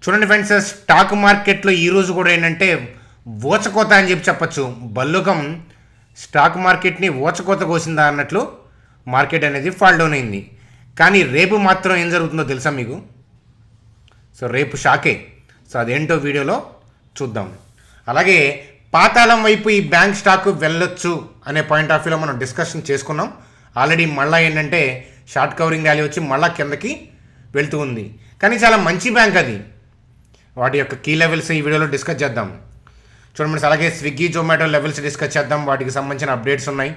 చూడండి friends, stock మార్కెట్లో ఈరోజు కూడా ఏంటంటే ఊచకోత అని చెప్పచ్చు. బల్లుకం స్టాక్ మార్కెట్ని ఊచకోత కోసిందా అన్నట్లు మార్కెట్ అనేది ఫాల్ డౌన్ అయింది. కానీ రేపు మాత్రం ఏం జరుగుతుందో తెలుసా మీకు? సో రేపు షాకే. సో అదేంటో వీడియోలో చూద్దాం. అలాగే పాతాళం వైపు ఈ బ్యాంక్ స్టాక్ వెళ్ళొచ్చు అనే పాయింట్ ఆఫ్ వ్యూలో మనం డిస్కషన్ చేసుకున్నాం ఆల్రెడీ. మళ్ళీ ఏంటంటే షార్ట్ కవరింగ్ ర్యాలీ వచ్చి మళ్ళీ కిందకి వెళ్తూ ఉంది. కానీ చాలా మంచి బ్యాంక్ అది. వాటి యొక్క కీ లెవెల్స్ ఈ వీడియోలో డిస్కస్ చేద్దాం. చూడండి, అలాగే స్విగ్గీ జొమాటో లెవెల్స్ డిస్కస్ చేద్దాం. వాటికి సంబంధించిన అప్డేట్స్ ఉన్నాయి.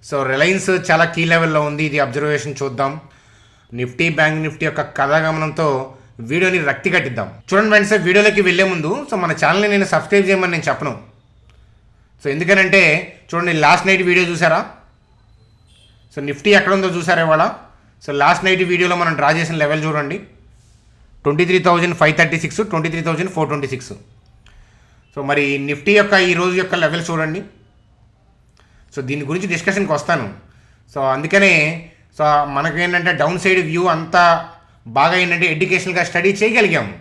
సో రిలయన్స్ చాలా కీ లెవెల్లో ఉంది, ఇది అబ్జర్వేషన్ చూద్దాం. నిఫ్టీ, బ్యాంక్ నిఫ్టీ యొక్క కథాగమనంతో వీడియోని రక్తి కట్టిద్దాం. చూడండి ఫ్రెండ్స్, వీడియోలోకి వెళ్ళే ముందు సో మన ఛానల్ని నేను సబ్స్క్రైబ్ చేయమని నేను చెప్పను. సో ఎందుకనంటే చూడండి, లాస్ట్ నైట్ వీడియో చూసారా? సో నిఫ్టీ ఎక్కడ ఉందో చూసారా ఇవాళ? సో లాస్ట్ నైట్ వీడియోలో మనం డ్రా చేసిన లెవెల్ చూడండి, 23,536, 23,426. సో మరి నిఫ్టీ యొక్క ఈ రోజు యొక్క లెవెల్ చూడండి. సో దీని గురించి డిస్కషన్కి వస్తాను. సో అందుకనే సో మనకేంటంటే డౌన్ సైడ్ వ్యూ అంతా బాగా ఏంటంటే ఎడ్యుకేషనల్గా స్టడీ చేయగలిగాము.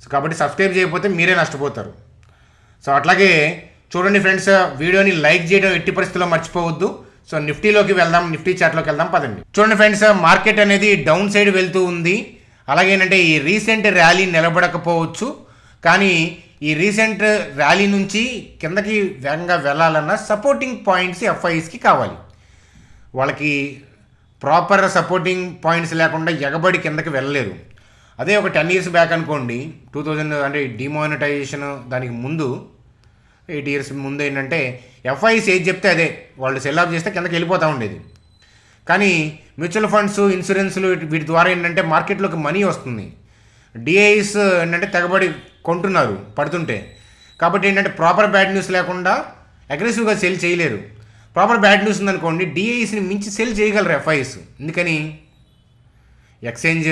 సో కాబట్టి సబ్స్క్రైబ్ చేయకపోతే మీరే నష్టపోతారు. సో అట్లాగే చూడండి ఫ్రెండ్స్, వీడియోని లైక్ చేయడం ఎట్టి పరిస్థితుల్లో మర్చిపోవద్దు. సో నిఫ్టీలోకి వెళ్దాం, నిఫ్టీ చార్ట్లోకి వెళ్దాం పదండి. చూడండి ఫ్రెండ్స్, మార్కెట్ అనేది డౌన్ సైడ్ వెళ్తూ ఉంది. అలాగే ఏంటంటే ఈ రీసెంట్ ర్యాలీ నిలబడకపోవచ్చు, కానీ ఈ రీసెంట్ ర్యాలీ నుంచి కిందకి వేగంగా వెళ్ళాలన్న సపోర్టింగ్ పాయింట్స్ ఎఫ్ఐఎస్కి కావాలి. వాళ్ళకి ప్రాపర్ సపోర్టింగ్ పాయింట్స్ లేకుండా ఎగబడి కిందకి వెళ్ళలేరు. అదే ఒక 10 years బ్యాక్ అనుకోండి, 2000 అంటే డిమానిటైజేషన్ దానికి ముందు 8 years ముందు ఏంటంటే ఎఫ్ఐఎస్ ఏది చెప్తే అదే, వాళ్ళు సెల్ ఆఫ్ చేస్తే కిందకి వెళ్ళిపోతూ ఉండేది. కానీ మ్యూచువల్ ఫండ్స్, ఇన్సూరెన్స్లు వీటి ద్వారా ఏంటంటే మార్కెట్లోకి మనీ వస్తుంది. డిఐస్ ఏంటంటే తెగబడి కొంటున్నారు పడుతుంటే. కాబట్టి ఏంటంటే ప్రాపర్ బ్యాడ్ న్యూస్ లేకుండా అగ్రెసివ్గా సెల్ చేయలేరు. ప్రాపర్ బ్యాడ్ న్యూస్ ఉందనుకోండి, డిఐస్ని మించి సెల్ చేయగలరు ఎఫ్ఐఎస్. ఎందుకని? ఎక్స్చేంజ్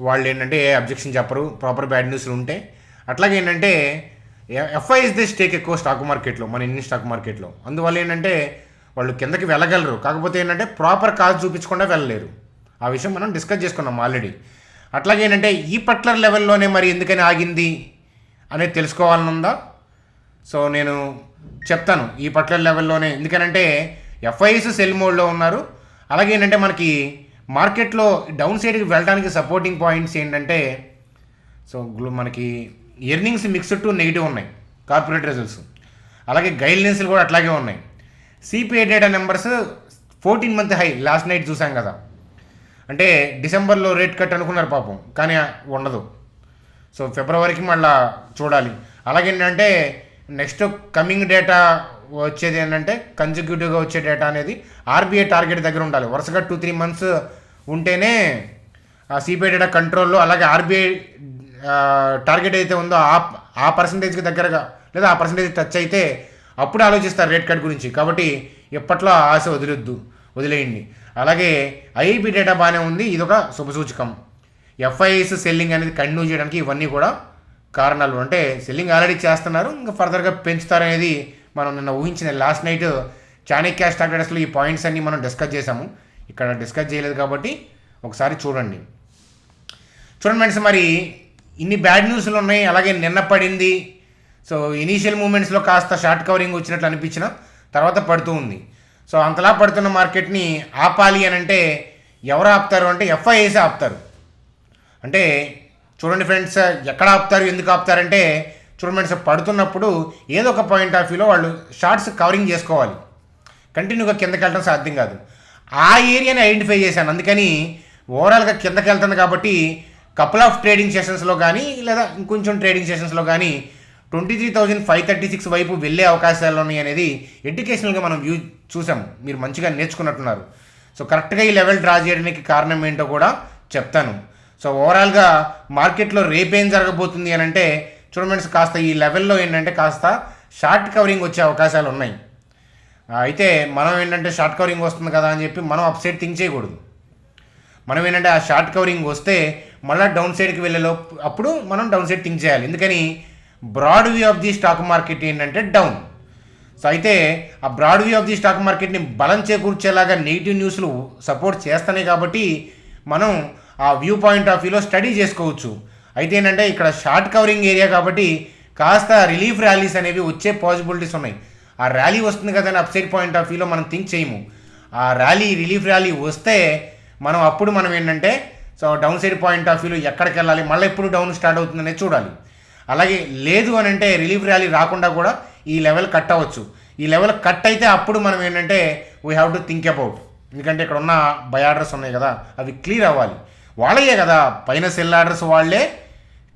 వాళ్ళు ఏంటంటే ఏ అబ్జెక్షన్ చెప్పరు ప్రాపర్ బ్యాడ్ న్యూస్లు ఉంటే. అట్లాగే ఏంటంటే ఎఫ్ఐఎస్ ది స్టేక్ ఎక్కువ స్టాక్ మార్కెట్లో, మన ఇండియన్ స్టాక్ మార్కెట్లో. అందువల్ల ఏంటంటే వాళ్ళు కిందకి వెళ్ళగలరు, కాకపోతే ఏంటంటే ప్రాపర్ కాజ్ చూపించకుండా వెళ్ళలేరు. ఆ విషయం మనం డిస్కస్ చేసుకున్నాం ఆల్రెడీ. అట్లాగే ఏంటంటే ఈ పర్టికులర్ లెవెల్లోనే మరి ఎందుకని ఆగింది అనేది తెలుసుకోవాలని ఉందా? సో నేను చెప్తాను. ఈ పర్టికులర్ లెవెల్లోనే ఎందుకనంటే ఎఫ్ఐఎస్ సెల్ మోడ్లో ఉన్నారు. అలాగే ఏంటంటే మనకి మార్కెట్లో డౌన్ సైడ్కి వెళ్ళడానికి సపోర్టింగ్ పాయింట్స్ ఏంటంటే సో మనకి ఎర్నింగ్స్ మిక్స్డ్ టు నెగిటివ్ ఉన్నాయి, కార్పొరేట్ రిజల్ట్స్. అలాగే గైడ్లైన్స్లు కూడా అట్లాగే ఉన్నాయి. CPI data numbers 14 month high last night చూసాం కదా. అంటే డిసెంబర్లో రేట్ కట్ అనుకున్నారు పాపం, కానీ ఉండదు. సో ఫిబ్రవరికి మళ్ళీ చూడాలి. అలాగే ఏంటంటే నెక్స్ట్ కమింగ్ డేటా వచ్చేది ఏంటంటే కన్సిక్యూటివ్గా వచ్చే డేటా అనేది ఆర్బీఐ టార్గెట్ దగ్గర ఉండాలి. వరుసగా 2-3 months ఉంటేనే ఆ సిపిఐ డేటా కంట్రోల్లో, అలాగే ఆర్బీఐ టార్గెట్ అయితే ఉందో ఆ పర్సంటేజ్కి దగ్గరగా లేదా ఆ పర్సంటేజ్ టచ్ అయితే అప్పుడు ఆలోచిస్తారు రేట్ కట్ గురించి. కాబట్టి ఎప్పట్లో ఆశ వదిలేయండి. అలాగే ఐఐపి డేటా బాగానే ఉంది, ఇదొక శుభసూచకం. ఎఫ్ఐఎస్ సెల్లింగ్ అనేది కంటిన్యూ చేయడానికి ఇవన్నీ కూడా కారణాలు. అంటే సెల్లింగ్ ఆల్రెడీ చేస్తున్నారు, ఇంకా ఫర్దర్గా పెంచుతారనేది మనం నిన్న ఊహించిన లాస్ట్ నైట్ చాణక్య స్టాక్ ట్రేడర్స్లో ఈ పాయింట్స్ అన్నీ మనం డిస్కస్ చేసాము. ఇక్కడ డిస్కస్ చేయలేదు కాబట్టి ఒకసారి చూడండి ఫ్రెండ్స్. మరి ఇన్ని బ్యాడ్ న్యూస్లు ఉన్నాయి. అలాగే నిన్న పడింది. సో ఇనీషియల్ మూమెంట్స్లో కాస్త షార్ట్ కవరింగ్ వచ్చినట్లు అనిపించిన తర్వాత పడుతూ ఉంది. సో అంతలా పడుతున్న మార్కెట్ని ఆపాలి అని అంటే ఎవరు ఆపుతారు అంటే ఎఫ్ఐఎస్ ఆపుతారు. అంటే చూడండి ఫ్రెండ్స్, ఎక్కడ ఆపుతారు, ఎందుకు ఆపుతారంటే చూడండి ఫ్రెండ్స్, పడుతున్నప్పుడు ఏదో ఒక పాయింట్ ఆఫ్ వ్యూలో వాళ్ళు షార్ట్స్ కవరింగ్ చేసుకోవాలి. కంటిన్యూగా కిందకి వెళ్ళడం సాధ్యం కాదు. ఆ ఏరియాని ఐడెంటిఫై చేశాను. అందుకని ఓవరాల్గా కిందకి వెళ్తుంది కాబట్టి కపుల్ ఆఫ్ ట్రేడింగ్ సెషన్స్లో కానీ లేదా ఇంకొంచెం ట్రేడింగ్ సెషన్స్లో కానీ 23,536 వైపు వెళ్ళే అవకాశాలు ఉన్నాయి అనేది ఎడ్యుకేషనల్గా మనం చూసాము. మీరు మంచిగా నేర్చుకున్నట్టున్నారు. సో కరెక్ట్గా ఈ లెవెల్ డ్రా చేయడానికి కారణం ఏంటో కూడా చెప్తాను. సో ఓవరాల్గా మార్కెట్లో రేపేం జరగబోతుంది అని అంటే చూడండి, కాస్త ఈ లెవెల్లో ఏంటంటే కాస్త షార్ట్ కవరింగ్ వచ్చే అవకాశాలు ఉన్నాయి. అయితే మనం ఏంటంటే షార్ట్ కవరింగ్ వస్తుంది కదా అని చెప్పి మనం అప్ సైడ్ థింక్ చేయకూడదు. మనం ఏంటంటే ఆ షార్ట్ కవరింగ్ వస్తే మళ్ళీ డౌన్ సైడ్కి వెళ్ళే అప్పుడు మనం డౌన్ సైడ్ థింక్ చేయాలి. ఎందుకని broad view of the stock market ఏంటంటే డౌన్. సో అయితే ఆ broad view of the stock మార్కెట్ని బలం చేకూర్చేలాగా నెగిటివ్ న్యూస్లు సపోర్ట్ చేస్తున్నాయి కాబట్టి మనం ఆ వ్యూ పాయింట్ ఆఫ్ వ్యూలో స్టడీ చేసుకోవచ్చు. అయితే ఏంటంటే ఇక్కడ షార్ట్ కవరింగ్ ఏరియా కాబట్టి కాస్త రిలీఫ్ ర్యాలీస్ అనేవి వచ్చే పాసిబిలిటీస్ ఉన్నాయి. ఆ ర్యాలీ వస్తుంది కదా అని అప్సైడ్ పాయింట్ ఆఫ్ వ్యూలో మనం థింక్ చేయము. ఆ రిలీఫ్ ర్యాలీ వస్తే మనం ఏంటంటే so down side point of వ్యూలో ఎక్కడికి వెళ్ళాలి, మళ్ళీ ఎప్పుడు డౌన్ స్టార్ట్ అవుతుందనేది చూడాలి. అలాగే లేదు అని అంటే రిలీఫ్ ర్యాలీ రాకుండా కూడా ఈ లెవెల్ కట్ అవ్వచ్చు. ఈ లెవెల్ కట్ అయితే అప్పుడు మనం ఏంటంటే we have to think about, ఎందుకంటే ఇక్కడ ఉన్న బై ఆర్డర్స్ ఉన్నాయి కదా అవి క్లియర్ అవ్వాలి. వాళ్ళే కదా పైన సెల్ ఆర్డర్స్ వాళ్ళే,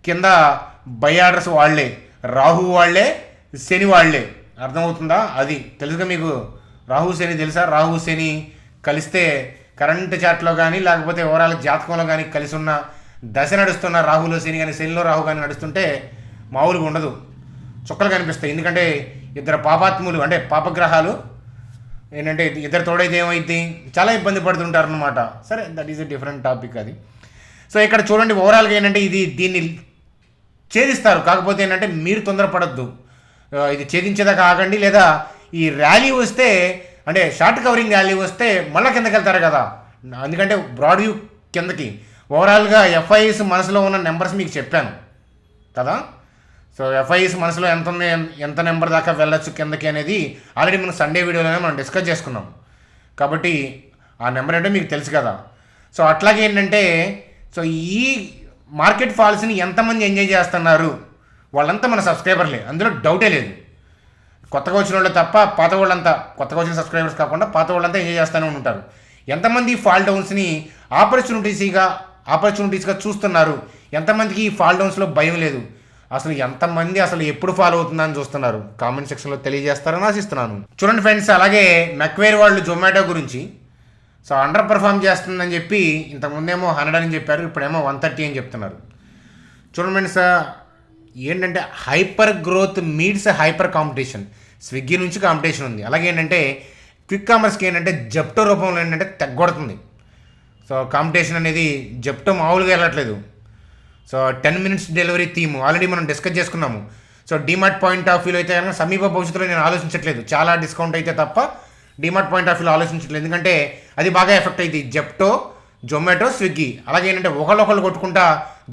కింద బై ఆర్డర్స్ వాళ్ళే, రాహు వాళ్ళే, శని వాళ్ళే. అర్థమవుతుందా? అది తెలుసుగా మీకు. రాహు శని తెలుసా? రాహు శని కలిస్తే కరెంట్ చార్ట్లో కానీ లేకపోతే ఓవరాల్ జాతకంలో కానీ కలిసి ఉన్న దశ నడుస్తున్న రాహులో శని కానీ శనిలో రాహు కానీ నడుస్తుంటే మామూలుగా ఉండదు, చుక్కలు కనిపిస్తాయి. ఎందుకంటే ఇద్దరు పాపాత్ములు అంటే పాపగ్రహాలు ఏంటంటే ఇద్దరు తోడైతే ఏమైంది చాలా ఇబ్బంది పడుతుంటారు అనమాట. సరే, that is a different topic అది. సో ఇక్కడ చూడండి ఓవరాల్గా ఏంటంటే దీన్ని ఛేదిస్తారు. కాకపోతే ఏంటంటే మీరు తొందరపడద్దు, ఇది ఛేదించేదాకా ఆగండి. లేదా ఈ ర్యాలీ వస్తే అంటే షార్ట్ కవరింగ్ ర్యాలీ వస్తే మళ్ళీ కిందకి వెళ్తారు కదా, ఎందుకంటే బ్రాడ్ వ్యూ కిందకి. ఓవరాల్గా ఎఫ్ఐఎస్ మనసులో ఉన్న నెంబర్స్ మీకు చెప్పాను కదా. సో ఎఫ్ఐఎస్ మనసులో ఎంత ఉంది, ఎంత నెంబర్ దాకా వెళ్ళొచ్చు కిందకి అనేది ఆల్రెడీ మనం సండే వీడియోలోనే మనం డిస్కస్ చేసుకున్నాం. కాబట్టి ఆ నెంబర్ ఏంటో మీకు తెలుసు కదా. సో అట్లాగే ఏంటంటే సో ఈ మార్కెట్ ఫాల్స్ని ఎంతమంది ఎంజాయ్ చేస్తున్నారు, వాళ్ళంతా మన సబ్స్క్రైబర్లే, అందులో డౌటే లేదు. కొత్తగా వచ్చిన వాళ్ళు తప్ప పాత వాళ్ళంతా, కొత్తగా వచ్చిన సబ్స్క్రైబర్స్ కాకుండా పాత వాళ్ళంతా ఎంజాయ్ చేస్తూనే ఉంటారు. ఎంతమంది ఫాల్ డౌన్స్ని ఆపర్చునిటీస్గా చూస్తున్నారు, ఎంతమందికి ఈ ఫాల్ డౌన్స్లో భయం లేదు, అసలు ఎంతమంది అసలు ఎప్పుడు ఫాలో అవుతుందని చూస్తున్నారు, కామెంట్ సెక్షన్లో తెలియజేస్తారని ఆశిస్తున్నాను. చూడండి ఫ్రెండ్స్, అలాగే మెక్వేర్ వాళ్ళు జొమాటో గురించి సో అండర్ పర్ఫామ్ చేస్తుందని చెప్పి ఇంతకుముందేమో 100 అని చెప్పారు, ఇప్పుడేమో 130 అని చెప్తున్నారు. చూడండి ఫ్రెండ్స్, ఏంటంటే hyper growth meets hyper competition. Swiggy నుంచి కాంపిటీషన్ ఉంది. అలాగే ఏంటంటే క్విక్ కామర్స్కి ఏంటంటే జెప్టో రూపంలో ఏంటంటే తగ్గొడుతుంది. సో కాంపిటీషన్ అనేది జెప్టో మామూలుగా వెళ్ళట్లేదు. So 10 minutes delivery theme already మనం డిస్కస్ చేసుకున్నాము. సో డిమార్ట్ పాయింట్ ఆఫ్ వ్యూలో అయితే కనుక సమీప భవిష్యత్తులో నేను ఆలోచించట్లేదు, చాలా డిస్కౌంట్ అయితే తప్ప డిమార్ట్ పాయింట్ ఆఫ్ వ్యూలో ఆలోచించట్లేదు. ఎందుకంటే అది బాగా ఎఫెక్ట్ అవుతుంది, జెప్టో, జొమాటో, స్విగ్గీ. అలాగే ఏంటంటే ఒకళ్ళొకళ్ళు కొట్టుకుంటా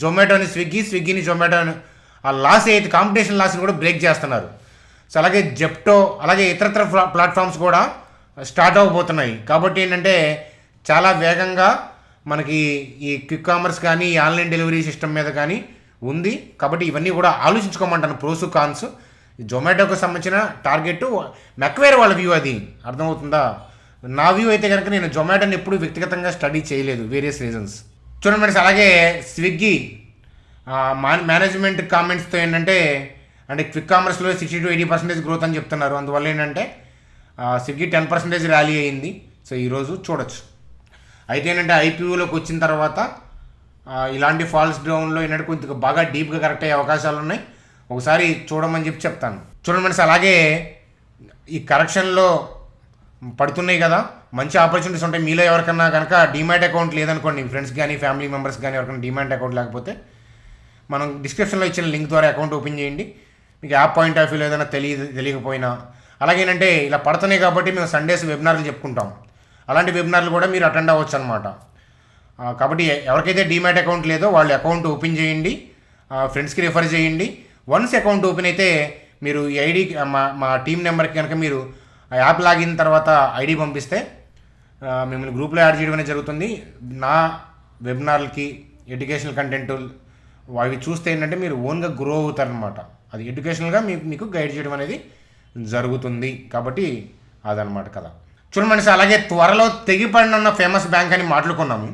జొమాటోని స్విగ్గీ, స్విగ్గీని జొమాటోని ఆ లాస్ అయితే కాంపిటీషన్ లాస్ని కూడా బ్రేక్ చేస్తున్నారు. సో అలాగే జెప్టో అలాగే ఇతరత్ర ప్లాట్ఫామ్స్ కూడా స్టార్ట్ అవ్వబోతున్నాయి. కాబట్టి ఏంటంటే చాలా వేగంగా మనకి ఈ క్విక్ కామర్స్ కానీ ఈ ఆన్లైన్ డెలివరీ సిస్టమ్ మీద కానీ ఉంది. కాబట్టి ఇవన్నీ కూడా ఆలోచించుకోమంటాను, ప్రోసు కాన్స్. జొమాటోకి సంబంధించిన టార్గెట్ మెక్వేర్ వాళ్ళ వ్యూ, అది అర్థమవుతుందా? నా వ్యూ అయితే కనుక నేను జొమాటోని ఎప్పుడు వ్యక్తిగతంగా స్టడీ చేయలేదు, వేరియస్ రీజన్స్. చూడండి ఫ్రెండ్స్, అలాగే స్విగ్గీ మేనేజ్మెంట్ కామెంట్స్తో ఏంటంటే అంటే క్విక్ కామర్స్లో 60 to 80% గ్రోత్ అని చెప్తున్నారు. అందువల్ల ఏంటంటే స్విగ్గీ 10% ర్యాలీ అయింది. సో ఈరోజు చూడొచ్చు. అయితే ఏంటంటే ఐపీఓలోకి వచ్చిన తర్వాత ఇలాంటి ఫాల్స్ డౌన్లో ఏంటంటే కొంచెం బాగా డీప్గా కరెక్ట్ అయ్యే అవకాశాలు ఉన్నాయి. ఒకసారి చూడమని చెప్తాను. చూడండి ఫ్రెండ్స్, అలాగే ఈ కరెక్షన్లో పడుతున్నాయి కదా, మంచి ఆపర్చునిటీస్ ఉంటాయి. మీలో ఎవరికన్నా కనుక డిమాట్ అకౌంట్ లేదనుకోండి, ఫ్రెండ్స్ కానీ ఫ్యామిలీ మెంబర్స్ కానీ ఎవరికైనా డిమాట్ అకౌంట్ లేకపోతే మనం డిస్క్రిప్షన్లో ఇచ్చిన లింక్ ద్వారా అకౌంట్ ఓపెన్ చేయండి. మీకు యాప్ పాయింట్ ఆఫ్ వ్యూలో ఏదైనా తెలియకపోయినా అలాగేనంటే ఇలా పడుతున్నాయి కాబట్టి మేము సండేస్ వెబినార్లు చెప్పుకుంటాం. అలాంటి వెబినార్లు కూడా మీరు అటెండ్ అవ్వచ్చు అనమాట. కాబట్టి ఎవరికైతే డిమాట్ అకౌంట్ లేదో వాళ్ళు అకౌంట్ ఓపెన్ చేయండి, ఫ్రెండ్స్కి రిఫర్ చేయండి. వన్స్ అకౌంట్ ఓపెన్ అయితే మీరు ఈ ఐడి మా టీం నెంబర్కి కనుక మీరు ఆ యాప్ లాగిన్ తర్వాత ఐడి పంపిస్తే మిమ్మల్ని గ్రూప్లో యాడ్ చేయడం అనేది జరుగుతుంది. నా వెబినార్లకి ఎడ్యుకేషనల్ కంటెంట్ అవి చూస్తే ఏంటంటే మీరు ఓన్గా గ్రో అవుతారనమాట. అది ఎడ్యుకేషనల్గా మీకు గైడ్ చేయడం అనేది జరుగుతుంది. కాబట్టి అదనమాట కదా. చూడండి, అలాగే త్వరలో తెగిపడిన ఫేమస్ బ్యాంక్ అని మాట్లాడుకున్నాము.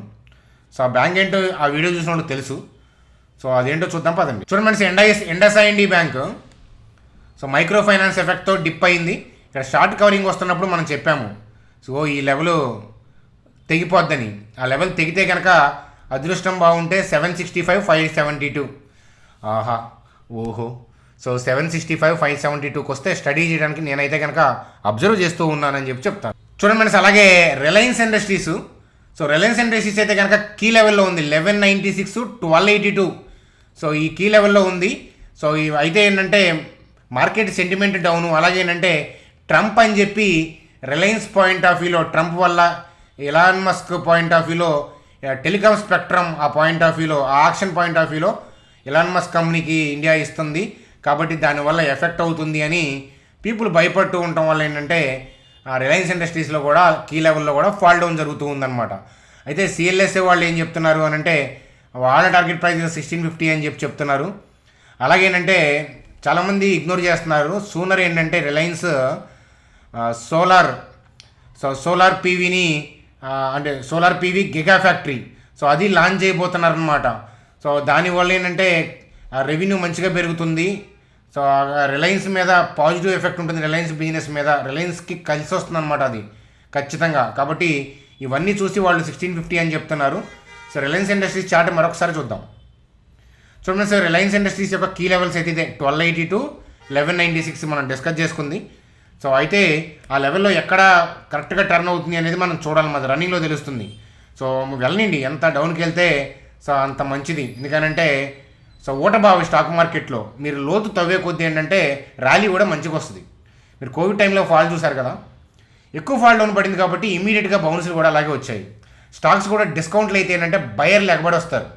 సో ఆ బ్యాంక్ ఏంటో ఆ వీడియో చూసినప్పుడు తెలుసు. సో అదేంటో చూద్దాం పదండి. చూడండి, IndusInd bank so micro finance ఎఫెక్ట్తో డిప్ అయింది. ఇక్కడ షార్ట్ కవరింగ్ వస్తున్నప్పుడు మనం చెప్పాము సో ఈ లెవెల్ తెగిపోద్దని. ఆ లెవెల్ తెగితే కనుక అదృష్టం బాగుంటే 765, 572. ఆహా ఓహో. సో 765, 572కి వస్తే స్టడీ చేయడానికి నేనైతే కనుక అబ్జర్వ్ చేస్తూ ఉన్నానని చెప్తాను. చూడండి, అలాగే Reliance industries. So Reliance industries అయితే కనుక కీ లెవెల్లో ఉంది 1196, 1282. సో ఈ కీ లెవెల్లో ఉంది. సో అయితే ఏంటంటే మార్కెట్ సెంటిమెంట్ డౌను. అలాగే ఏంటంటే ట్రంప్ అని చెప్పి రిలయన్స్ పాయింట్ ఆఫ్ వ్యూలో, ట్రంప్ వల్ల ఎలాన్ మస్క్ పాయింట్ ఆఫ్ వ్యూలో, టెలికామ్ స్పెక్ట్రమ్ ఆ పాయింట్ ఆఫ్ వ్యూలో, ఆ ఆక్షన్ పాయింట్ ఆఫ్ వ్యూలో ఎలాన్ మస్క్ కంపెనీకి ఇండియా ఇస్తుంది, కాబట్టి దానివల్ల ఎఫెక్ట్ అవుతుంది అని పీపుల్ భయపడుతూ ఉండటం వల్ల ఏంటంటే రిలయన్స్ ఇండస్ట్రీస్లో కూడా కీ లెవెల్లో కూడా ఫాల్ డౌన్ జరుగుతూ ఉందన్నమాట. అయితే సిఎల్ఎస్ఏ వాళ్ళు ఏం చెప్తున్నారు అని అంటే వాళ్ళ టార్గెట్ ప్రైస్ 1650 అని చెప్తున్నారు. అలాగేంటంటే చాలామంది ఇగ్నోర్ చేస్తున్నారు. సూనర్ ఏంటంటే రిలయన్స్ సోలార్ పీవీని అంటే సోలార్ పీవీ గిగా ఫ్యాక్టరీ అది లాంచ్ చేయబోతున్నారు అనమాట. దానివల్ల ఏంటంటే రెవెన్యూ మంచిగా పెరుగుతుంది. రిలయన్స్ మీద పాజిటివ్ ఎఫెక్ట్ ఉంటుంది, రిలయన్స్ బిజినెస్ మీద రిలయన్స్కి కలిసి వస్తుంది అనమాట అది ఖచ్చితంగా. కాబట్టి ఇవన్నీ చూసి వాళ్ళు 1650 అని చెప్తున్నారు. రిలయన్స్ ఇండస్ట్రీస్ చార్ట్ మరొకసారి చూద్దాం. చూడండి సార్, రిలయన్స్ ఇండస్ట్రీస్ యొక్క కీ లెవెల్స్ అయితే ఇదే 1280 to 1196 మనం డిస్కస్ చేసుకుంది. అయితే ఆ లెవెల్లో ఎక్కడ కరెక్ట్గా టర్న్ అవుతుంది అనేది మనం చూడాలి, మాది రన్నింగ్లో తెలుస్తుంది. వెళ్ళండి, ఎంత డౌన్కి వెళ్తే అంత మంచిది. ఎందుకనంటే ఊటబావి స్టాక్ మార్కెట్లో మీరు లోతు తవ్వే కొద్దీ ఏంటంటే ర్యాలీ కూడా మంచిగా వస్తుంది. మీరు కోవిడ్ టైంలో ఫాల్ చూసారు కదా, ఎక్కువ ఫాల్ డౌన్ పడింది కాబట్టి ఇమీడియట్గా బౌన్స్లు కూడా అలాగే వచ్చాయి. స్టాక్స్ కూడా డిస్కౌంట్లు అయితే ఏంటంటే బయర్లు ఎగబడి వస్తారు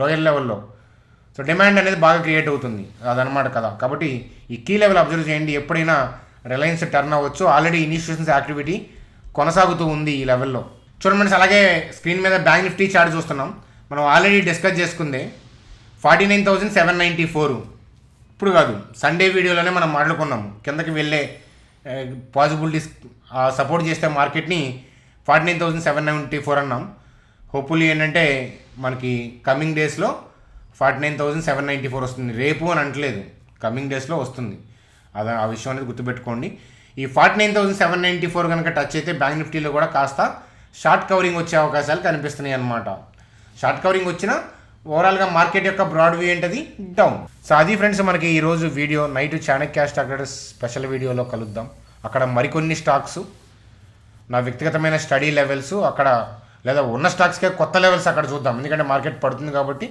లోయర్ లెవెల్లో. డిమాండ్ అనేది బాగా క్రియేట్ అవుతుంది, అదనమాట కదా. కాబట్టి ఈ కీ లెవెల్ అబ్జర్వ్ చేయండి, ఎప్పుడైనా రిలయన్స్ టర్న్ అవ్వచ్చు. ఆల్రెడీ ఇనిషియేషన్స్ యాక్టివిటీ కొనసాగుతూ ఉంది ఈ లెవెల్లో. చూడండి, అలాగే స్క్రీన్ మీద బ్యాంక్ నిఫ్టీ చార్ట్ చూస్తున్నాం. మనం ఆల్రెడీ డిస్కస్ చేసుకుంది 49,794. ఇప్పుడు కాదు, సండే వీడియోలోనే మనం మాట్లాడుకున్నాము. కిందకి వెళ్ళే పాసిబిలిటీస్ సపోర్ట్ చేస్తే మార్కెట్ని 49,794 అన్నాం. హోప్ఫుల్లీ ఏంటంటే మనకి కమింగ్ డేస్లో 49,794 వస్తుంది. రేపు అని అంటలేదు, కమింగ్ డేస్లో వస్తుంది. ఆ విషయం అనేది గుర్తుపెట్టుకోండి. ఈ 49,794 కనుక టచ్ అయితే బ్యాంక్ నిఫ్టీలో కూడా కాస్త షార్ట్ కవరింగ్ వచ్చే అవకాశాలు కనిపిస్తున్నాయి అన్నమాట. షార్ట్ కవరింగ్ వచ్చినా ఓవరాల్గా మార్కెట్ యొక్క బ్రాడ్ వ్యూ ఏంటది డౌన్. అది ఫ్రెండ్స్ మనకి ఈరోజు video. Night Chanakya stock traders special వీడియోలో కలుద్దాం. అక్కడ మరికొన్ని స్టాక్స్, నా వ్యక్తిగతమైన స్టడీ లెవెల్స్ అక్కడ, లేదా ఉన్న స్టాక్స్కే కొత్త లెవెల్స్ అక్కడ చూద్దాం. ఎందుకంటే మార్కెట్ పడుతుంది కాబట్టి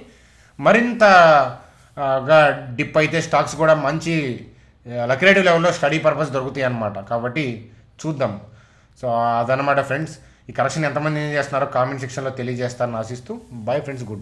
మరింతగా డిప్ అయితే స్టాక్స్ కూడా మంచి లక్రేటివ్ లెవెల్లో స్టడీ పర్పస్ దొరుకుతాయి అన్నమాట. కాబట్టి చూద్దాం. అదనమాట ఫ్రెండ్స్. ఈ కరెక్షన్ ఎంతమంది ఏం చేస్తున్నారో కామెంట్ సెక్షన్లో తెలియజేస్తారని ఆశిస్తూ, బై ఫ్రెండ్స్, గుడ్ డే.